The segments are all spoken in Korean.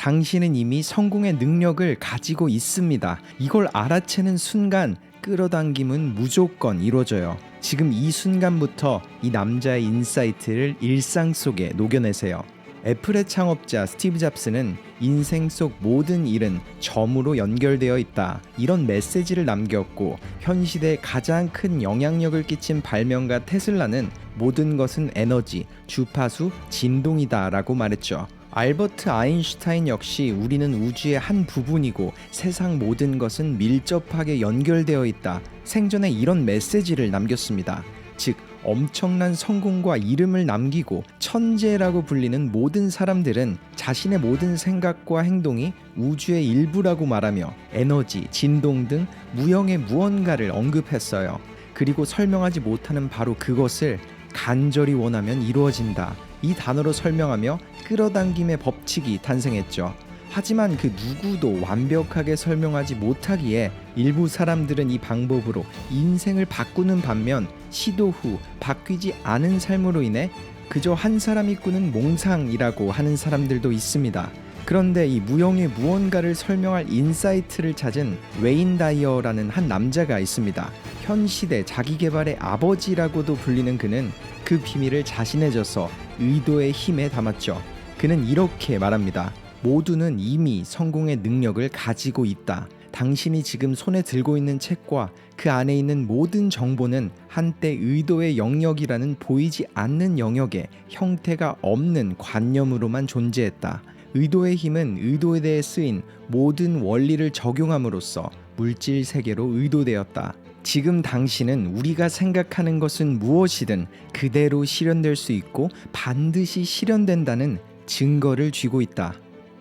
당신은 이미 성공의 능력을 가지고 있습니다. 이걸 알아채는 순간 끌어당김은 무조건 이루어져요. 지금 이 순간부터 이 남자의 인사이트를 일상 속에 녹여내세요. 애플의 창업자 스티브 잡스는 인생 속 모든 일은 점으로 연결되어 있다, 이런 메시지를 남겼고, 현 시대에 가장 큰 영향력을 끼친 발명가 테슬라는 모든 것은 에너지, 주파수, 진동이다 라고 말했죠. 알버트 아인슈타인 역시 우리는 우주의 한 부분이고 세상 모든 것은 밀접하게 연결되어 있다, 생전에 이런 메시지를 남겼습니다. 즉, 엄청난 성공과 이름을 남기고 천재라고 불리는 모든 사람들은 자신의 모든 생각과 행동이 우주의 일부라고 말하며 에너지, 진동 등 무형의 무언가를 언급했어요. 그리고 설명하지 못하는 바로 그것을 간절히 원하면 이루어진다, 이 단어로 설명하며 끌어당김의 법칙이 탄생했죠. 하지만 그 누구도 완벽하게 설명하지 못하기에 일부 사람들은 이 방법으로 인생을 바꾸는 반면 시도 후 바뀌지 않은 삶으로 인해 그저 한 사람이 꾸는 몽상이라고 하는 사람들도 있습니다. 그런데 이 무형의 무언가를 설명할 인사이트를 찾은 웨인 다이어라는 한 남자가 있습니다. 현 시대 자기계발의 아버지라고도 불리는 그는 그 비밀을 자신의 저서 의도의 힘에 담았죠. 그는 이렇게 말합니다. 모두는 이미 성공의 능력을 가지고 있다. 당신이 지금 손에 들고 있는 책과 그 안에 있는 모든 정보는 한때 의도의 영역이라는 보이지 않는 영역에 형태가 없는 관념으로만 존재했다. 의도의 힘은 의도에 대해 쓰인 모든 원리를 적용함으로써 물질 세계로 의도되었다. 지금 당신은 우리가 생각하는 것은 무엇이든 그대로 실현될 수 있고 반드시 실현된다는 증거를 쥐고 있다.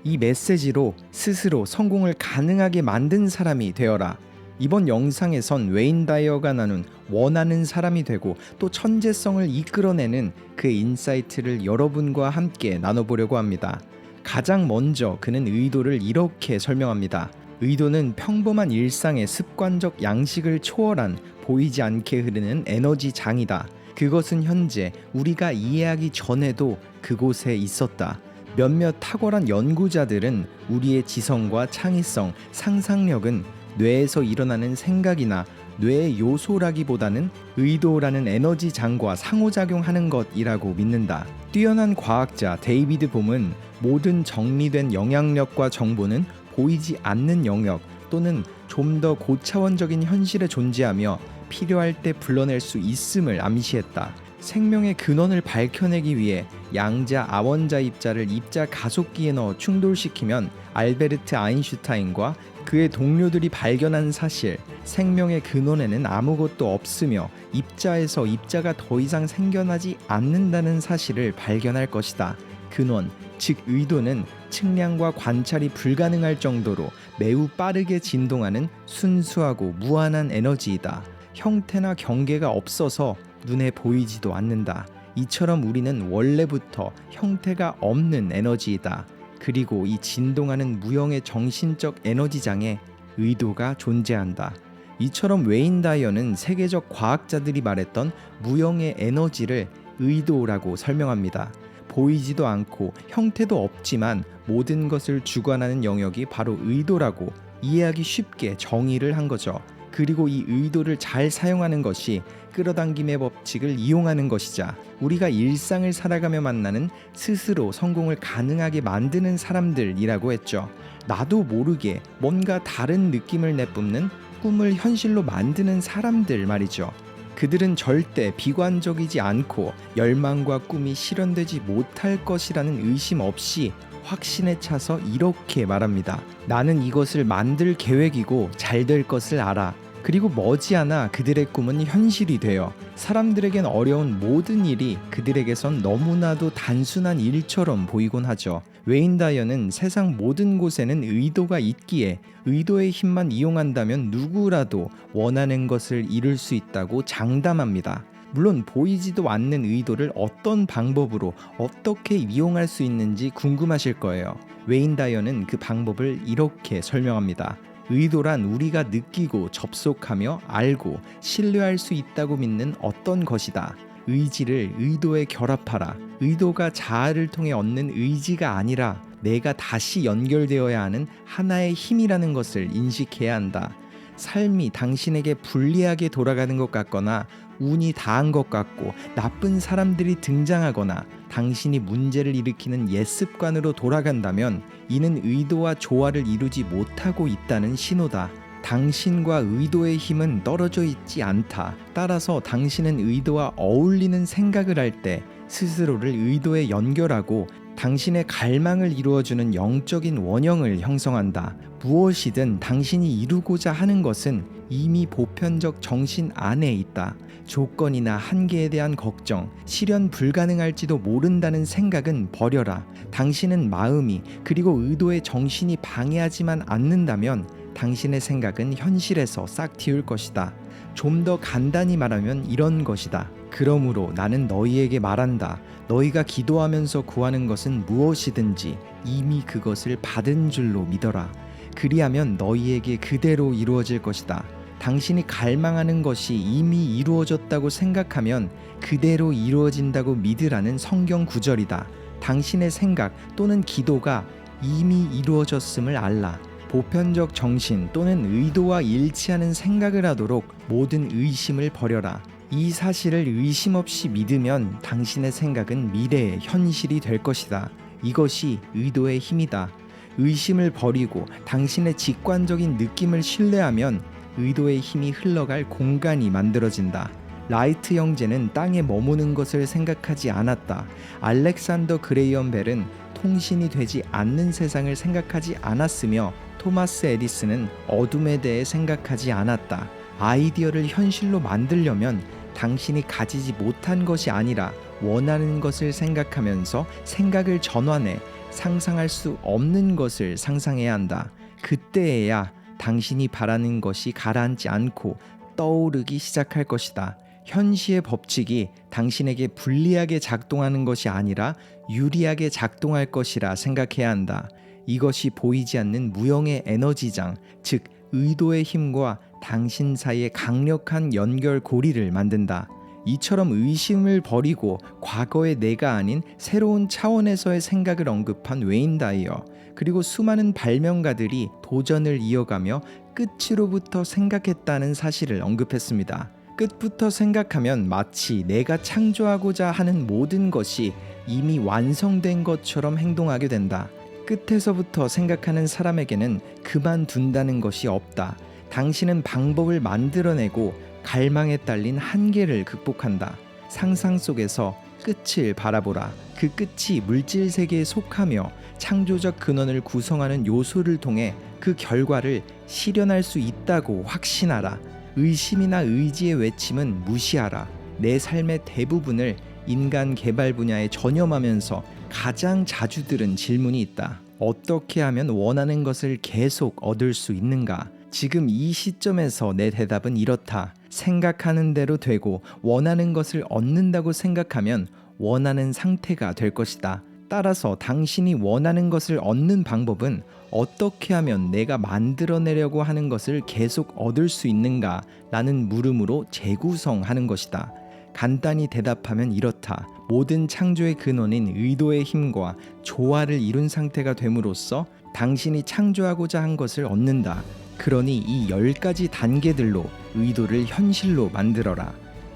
이 메시지로 스스로 성공을 가능하게 만든 사람이 되어라. 이번 영상에선 웨인 다이어가 나눈 원하는 사람이 되고 또 천재성을 이끌어내는 그 인사이트를 여러분과 함께 나눠보려고 합니다. 가장 먼저 그는 의도를 이렇게 설명합니다. 의도는 평범한 일상의 습관적 양식을 초월한 보이지 않게 흐르는 에너지 장이다. 그것은 현재 우리가 이해하기 전에도 그곳에 있었다. 몇몇 탁월한 연구자들은 우리의 지성과 창의성, 상상력은 뇌에서 일어나는 생각이나 뇌의 요소라기보다는 의도라는 에너지 장과 상호작용하는 것이라고 믿는다. 뛰어난 과학자 데이비드 봄은 모든 정리된 영향력과 정보는 보이지 않는 영역 또는 좀 더 고차원적인 현실에 존재하며 필요할 때 불러낼 수 있음을 암시했다. 생명의 근원을 밝혀내기 위해 양자 아원자 입자를 입자 가속기에 넣어 충돌시키면 알베르트 아인슈타인과 그의 동료들이 발견한 사실, 생명의 근원에는 아무것도 없으며 입자에서 입자가 더 이상 생겨나지 않는다는 사실을 발견할 것이다. 근원, 즉 의도는 측량과 관찰이 불가능할 정도로 매우 빠르게 진동하는 순수하고 무한한 에너지이다. 형태나 경계가 없어서 눈에 보이지도 않는다. 이처럼 우리는 원래부터 형태가 없는 에너지이다. 그리고 이 진동하는 무형의 정신적 에너지장에 의도가 존재한다. 이처럼 웨인 다이어는 세계적 과학자들이 말했던 무형의 에너지를 의도라고 설명합니다. 보이지도 않고 형태도 없지만 모든 것을 주관하는 영역이 바로 의도라고 이해하기 쉽게 정의를 한 거죠. 그리고 이 의도를 잘 사용하는 것이 끌어당김의 법칙을 이용하는 것이자 우리가 일상을 살아가며 만나는 스스로 성공을 가능하게 만드는 사람들이라고 했죠. 나도 모르게 뭔가 다른 느낌을 내뿜는 꿈을 현실로 만드는 사람들 말이죠. 그들은 절대 비관적이지 않고 열망과 꿈이 실현되지 못할 것이라는 의심 없이 확신에 차서 이렇게 말합니다. 나는 이것을 만들 계획이고 잘 될 것을 알아. 그리고 머지않아 그들의 꿈은 현실이 되어 사람들에겐 어려운 모든 일이 그들에게선 너무나도 단순한 일처럼 보이곤 하죠. 웨인 다이어는 세상 모든 곳에는 의도가 있기에 의도의 힘만 이용한다면 누구라도 원하는 것을 이룰 수 있다고 장담합니다. 물론 보이지도 않는 의도를 어떤 방법으로 어떻게 이용할 수 있는지 궁금하실 거예요. 웨인 다이어는 그 방법을 이렇게 설명합니다. 의도란 우리가 느끼고 접속하며 알고 신뢰할 수 있다고 믿는 어떤 것이다. 의지를 의도에 결합하라. 의도가 자아를 통해 얻는 의지가 아니라 내가 다시 연결되어야 하는 하나의 힘이라는 것을 인식해야 한다. 삶이 당신에게 불리하게 돌아가는 것 같거나 운이 다한 것 같고 나쁜 사람들이 등장하거나 당신이 문제를 일으키는 옛 습관으로 돌아간다면 이는 의도와 조화를 이루지 못하고 있다는 신호다. 당신과 의도의 힘은 떨어져 있지 않다. 따라서 당신은 의도와 어울리는 생각을 할 때 스스로를 의도에 연결하고 당신의 갈망을 이루어주는 영적인 원형을 형성한다. 무엇이든 당신이 이루고자 하는 것은 이미 보편적 정신 안에 있다. 조건이나 한계에 대한 걱정, 실현 불가능할지도 모른다는 생각은 버려라. 당신은 마음이 그리고 의도의 정신이 방해하지만 않는다면 당신의 생각은 현실에서 싹 틔울 것이다. 좀 더 간단히 말하면 이런 것이다. 그러므로 나는 너희에게 말한다. 너희가 기도하면서 구하는 것은 무엇이든지 이미 그것을 받은 줄로 믿어라. 그리하면 너희에게 그대로 이루어질 것이다. 당신이 갈망하는 것이 이미 이루어졌다고 생각하면 그대로 이루어진다고 믿으라는 성경 구절이다. 당신의 생각 또는 기도가 이미 이루어졌음을 알라. 보편적 정신 또는 의도와 일치하는 생각을 하도록 모든 의심을 버려라. 이 사실을 의심 없이 믿으면 당신의 생각은 미래의 현실이 될 것이다. 이것이 의도의 힘이다. 의심을 버리고 당신의 직관적인 느낌을 신뢰하면 의도의 힘이 흘러갈 공간이 만들어진다. 라이트 형제는 땅에 머무는 것을 생각하지 않았다. 알렉산더 그레이엄 벨은 통신이 되지 않는 세상을 생각하지 않았으며 토마스 에디슨은 어둠에 대해 생각하지 않았다. 아이디어를 현실로 만들려면 당신이 가지지 못한 것이 아니라 원하는 것을 생각하면서 생각을 전환해 상상할 수 없는 것을 상상해야 한다. 그때에야 당신이 바라는 것이 가라앉지 않고 떠오르기 시작할 것이다. 현시의 법칙이 당신에게 불리하게 작동하는 것이 아니라 유리하게 작동할 것이라 생각해야 한다. 이것이 보이지 않는 무형의 에너지장, 즉 의도의 힘과 당신 사이의 강력한 연결고리를 만든다. 이처럼 의심을 버리고 과거의 내가 아닌 새로운 차원에서의 생각을 언급한 웨인 다이어, 그리고 수많은 발명가들이 도전을 이어가며 끝으로부터 생각했다는 사실을 언급했습니다. 끝부터 생각하면 마치 내가 창조하고자 하는 모든 것이 이미 완성된 것처럼 행동하게 된다. 끝에서부터 생각하는 사람에게는 그만둔다는 것이 없다. 당신은 방법을 만들어내고 갈망에 딸린 한계를 극복한다. 상상 속에서 끝을 바라보라. 그 끝이 물질 세계에 속하며 창조적 근원을 구성하는 요소를 통해 그 결과를 실현할 수 있다고 확신하라. 의심이나 의지의 외침은 무시하라. 내 삶의 대부분을 인간 개발 분야에 전념하면서 가장 자주 들은 질문이 있다. 어떻게 하면 원하는 것을 계속 얻을 수 있는가? 지금 이 시점에서 내 대답은 이렇다. 생각하는 대로 되고 원하는 것을 얻는다고 생각하면 원하는 상태가 될 것이다. 따라서 당신이 원하는 것을 얻는 방법은 어떻게 하면 내가 만들어내려고 하는 것을 계속 얻을 수 있는가? 라는 물음으로 재구성하는 것이다. 간단히 대답하면 이렇다. 모든 창조의 근원인 의도의 힘과 조화를 이룬 상태가 됨으로써 당신이 창조하고자 한 것을 얻는다. 그러니 이 10가지 단계들로 의도를 현실로 만들어라.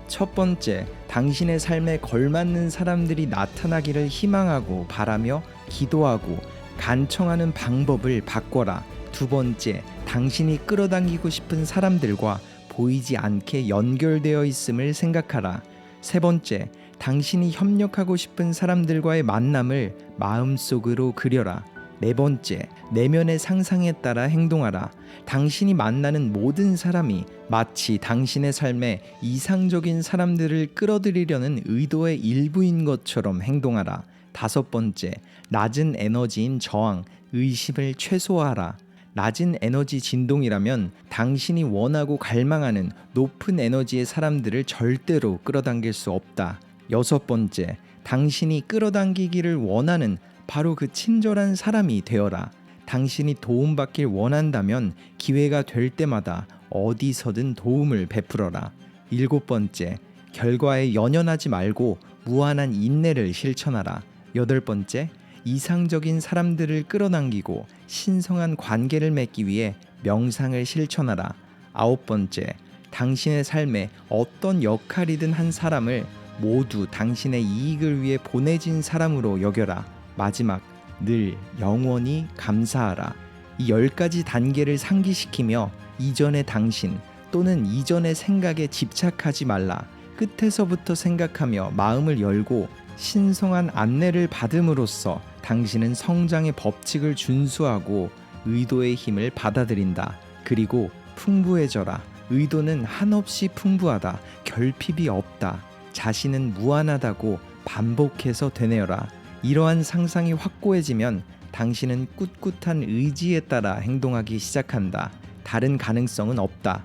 첫 번째, 당신의 삶에 걸맞는 사람들이 나타나기를 희망하고 바라며 기도하고 간청하는 방법을 바꿔라. 두 번째, 당신이 끌어당기고 싶은 사람들과 보이지 않게 연결되어 있음을 생각하라. 세 번째, 당신이 협력하고 싶은 사람들과의 만남을 마음속으로 그려라. 네 번째, 내면의 상상에 따라 행동하라. 당신이 만나는 모든 사람이 마치 당신의 삶에 이상적인 사람들을 끌어들이려는 의도의 일부인 것처럼 행동하라. 다섯 번째, 낮은 에너지인 저항, 의심을 최소화하라. 낮은 에너지 진동이라면 당신이 원하고 갈망하는 높은 에너지의 사람들을 절대로 끌어당길 수 없다. 여섯 번째, 당신이 끌어당기기를 원하는 바로 그 친절한 사람이 되어라. 당신이 도움받길 원한다면 기회가 될 때마다 어디서든 도움을 베풀어라. 일곱 번째, 결과에 연연하지 말고 무한한 인내를 실천하라. 여덟 번째, 이상적인 사람들을 끌어당기고 신성한 관계를 맺기 위해 명상을 실천하라. 9번째, 당신의 삶에 어떤 역할이든 한 사람을 모두 당신의 이익을 위해 보내진 사람으로 여겨라. 마지막, 늘 영원히 감사하라. 이 10가지 단계를 상기시키며 이전의 당신 또는 이전의 생각에 집착하지 말라. 끝에서부터 생각하며 마음을 열고 신성한 안내를 받음으로써 당신은 성장의 법칙을 준수하고 의도의 힘을 받아들인다. 그리고 풍부해져라. 의도는 한없이 풍부하다. 결핍이 없다. 자신은 무한하다고 반복해서 되뇌어라. 이러한 상상이 확고해지면 당신은 꿋꿋한 의지에 따라 행동하기 시작한다. 다른 가능성은 없다.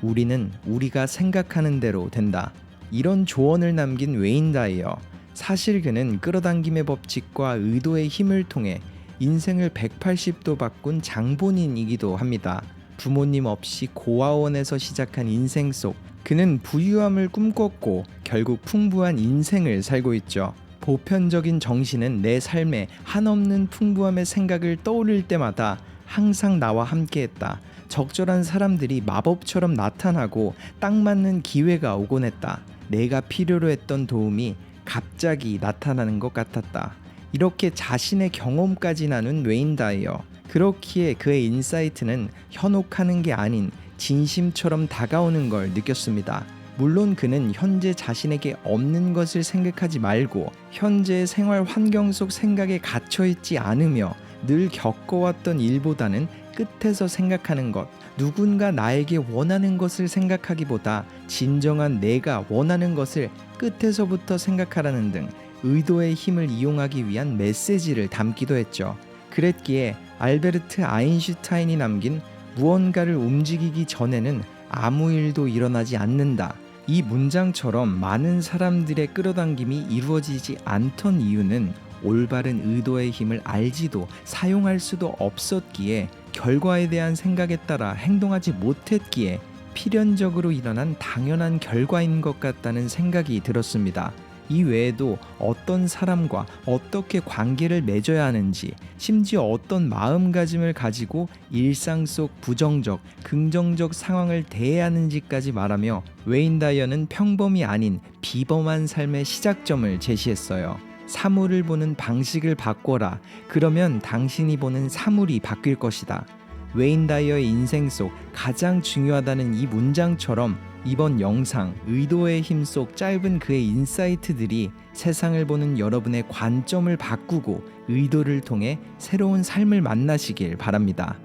우리는 우리가 생각하는 대로 된다. 이런 조언을 남긴 웨인 다이어. 사실 그는 끌어당김의 법칙과 의도의 힘을 통해 인생을 180도 바꾼 장본인이기도 합니다. 부모님 없이 고아원에서 시작한 인생 속 그는 부유함을 꿈꿨고 결국 풍부한 인생을 살고 있죠. 보편적인 정신은 내 삶에 한없는 풍부함의 생각을 떠올릴 때마다 항상 나와 함께했다. 적절한 사람들이 마법처럼 나타나고 딱 맞는 기회가 오곤 했다. 내가 필요로 했던 도움이 갑자기 나타나는 것 같았다. 이렇게 자신의 경험까지 나눈 웨인 다이어. 그렇기에 그의 인사이트는 현혹하는 게 아닌 진심처럼 다가오는 걸 느꼈습니다. 물론 그는 현재 자신에게 없는 것을 생각하지 말고 현재의 생활 환경 속 생각에 갇혀있지 않으며 늘 겪어왔던 일보다는 끝에서 생각하는 것, 누군가 나에게 원하는 것을 생각하기보다 진정한 내가 원하는 것을 끝에서부터 생각하라는 등 의도의 힘을 이용하기 위한 메시지를 담기도 했죠. 그랬기에 알베르트 아인슈타인이 남긴 무언가를 움직이기 전에는 아무 일도 일어나지 않는다. 이 문장처럼 많은 사람들의 끌어당김이 이루어지지 않던 이유는 올바른 의도의 힘을 알지도 사용할 수도 없었기에 결과에 대한 생각에 따라 행동하지 못했기에 필연적으로 일어난 당연한 결과인 것 같다는 생각이 들었습니다. 이 외에도 어떤 사람과 어떻게 관계를 맺어야 하는지, 심지어 어떤 마음가짐을 가지고 일상 속 부정적, 긍정적 상황을 대해야 하는지까지 말하며 웨인 다이어는 평범이 아닌 비범한 삶의 시작점을 제시했어요. 사물을 보는 방식을 바꿔라. 그러면 당신이 보는 사물이 바뀔 것이다. 웨인 다이어의 인생 속 가장 중요하다는 이 문장처럼 이번 영상 의도의 힘 속 짧은 그의 인사이트들이 세상을 보는 여러분의 관점을 바꾸고 의도를 통해 새로운 삶을 만나시길 바랍니다.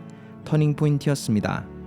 터닝포인트였습니다.